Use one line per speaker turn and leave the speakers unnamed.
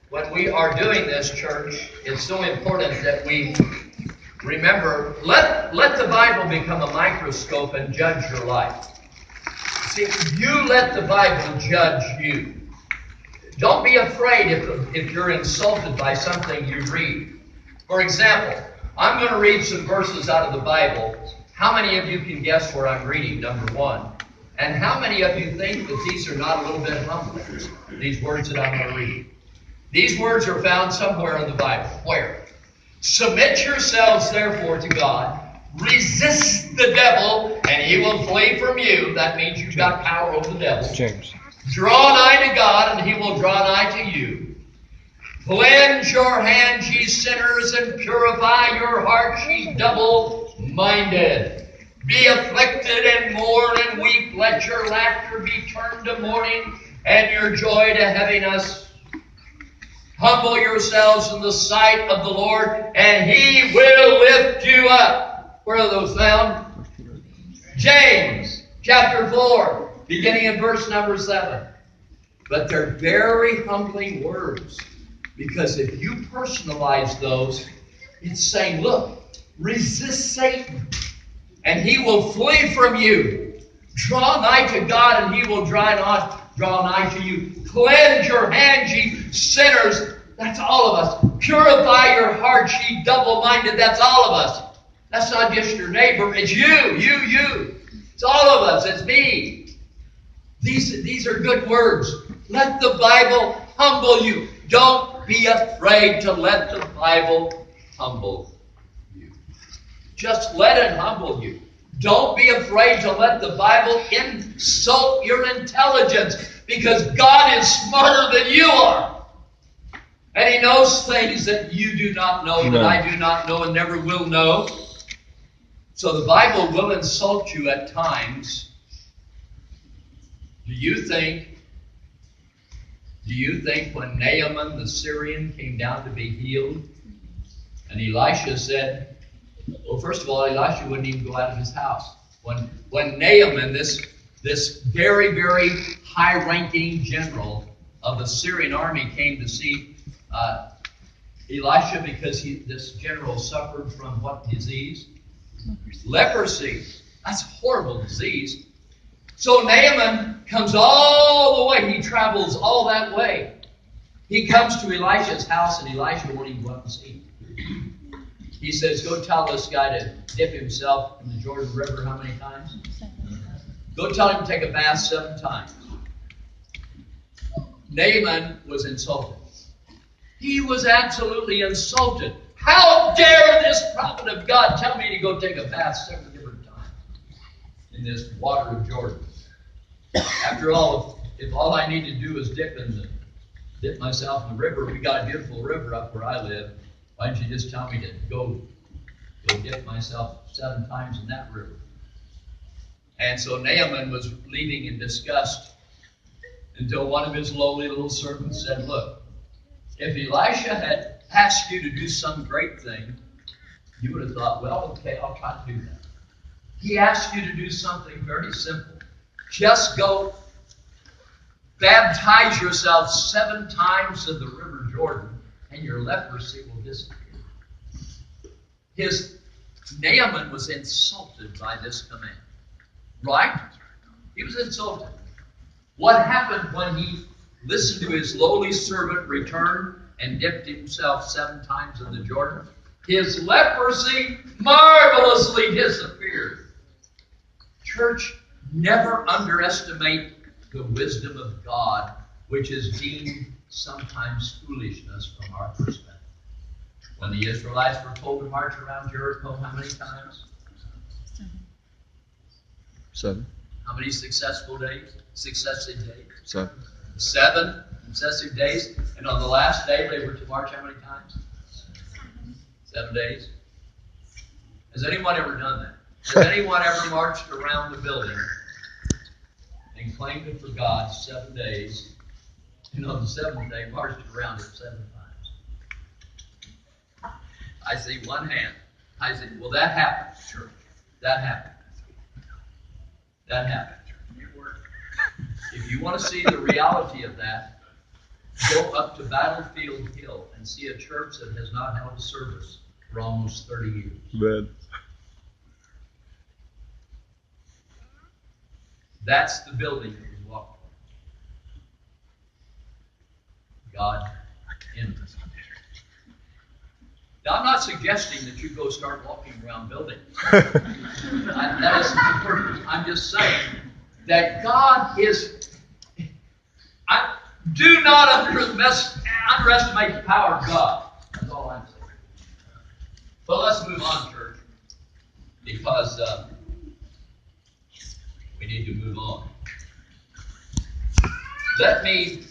When we are doing this, church, it's so important that we remember, let the Bible become a microscope and judge your life. See, you let the Bible judge you. Don't be afraid if you're insulted by something you read. For example, I'm going to read some verses out of the Bible. How many of you can guess where I'm reading, number one? And how many of you think that these are not a little bit humbling, these words that I'm going to read? These words are found somewhere in the Bible. Where? Submit yourselves, therefore, to God. Resist the devil, and he will flee from you. That means you've got power over the devil. James. Draw nigh to God, and he will draw nigh to you. Cleanse your hands, ye sinners, and purify your hearts, ye double-minded. Be afflicted and mourn and weep. Let your laughter be turned to mourning, and your joy to heaviness. Humble yourselves in the sight of the Lord, and he will lift you up. Where are those found? James chapter 4, beginning in verse number 7. But they're very humbling words, because if you personalize those, it's saying, look, resist Satan, and he will flee from you. Draw nigh to God, and he will draw nigh to you. Cleanse your hands, ye sinners. That's all of us. Purify your hearts, ye double-minded. That's all of us. That's not just your neighbor. It's you. It's all of us. It's me. These are good words. Let the Bible humble you. Don't be afraid to let the Bible humble you. Just let it humble you. Don't be afraid to let the Bible insult your intelligence, because God is smarter than you are. And he knows things that you do not know, that I do not know and never will know. So the Bible will insult you at times. Do you think when Naaman the Syrian came down to be healed, and Elisha said, well, first of all, Elisha wouldn't even go out of his house. When Naaman, this very, very high-ranking general of the Syrian army, came to see Elisha, because this general suffered from what disease? Leprosy. That's a horrible disease. So Naaman comes all the way. He travels all that way. He comes to Elisha's house, and Elisha won't even go up and see him. He says, go tell this guy to dip himself in the Jordan River how many times? 7. Go tell him to take a bath 7 times. Naaman was insulted. He was absolutely insulted. How dare this prophet of God tell me to go take a bath 7 different times in this water of Jordan? After all, if all I need to do is dip myself in the river, we got a beautiful river up where I live. Why don't you just tell me to go dip myself 7 times in that river? And so Naaman was leaving in disgust, until one of his lowly little servants said, look, if Elisha had asked you to do some great thing, you would have thought, well, okay, I'll try to do that. He asked you to do something very simple. Just go baptize yourself 7 times in the river Jordan, and your leprosy will disappear. Naaman was insulted by this command. Right? He was insulted. What happened when he listened to his lowly servant return and dipped himself 7 times in the Jordan? His leprosy marvelously disappeared. Church, never underestimate the wisdom of God, which is deemed sometimes foolishness from our perspective. When the Israelites were told to march around Jericho, how many times?
7.
How many successive days?
7.
7 successive days. And on the last day, they were to march how many times? 7 days. Has anyone ever done that? Has anyone ever marched around the building and claimed it for God 7 days, and on the 7th day marched around it 7 times? I see one hand. I say, well, that happened, church. That happened. That happened. If you want to see the reality of that, go up to Battlefield Hill and see a church that has not held a service for almost 30 years.
Man.
That's the building that was walked on. God in us. Now, I'm not suggesting that you go start walking around buildings. That is important. I'm just saying that God is. Do not underestimate the power of God. That's all I'm saying. But let's move on, church, because we need to move on. Let me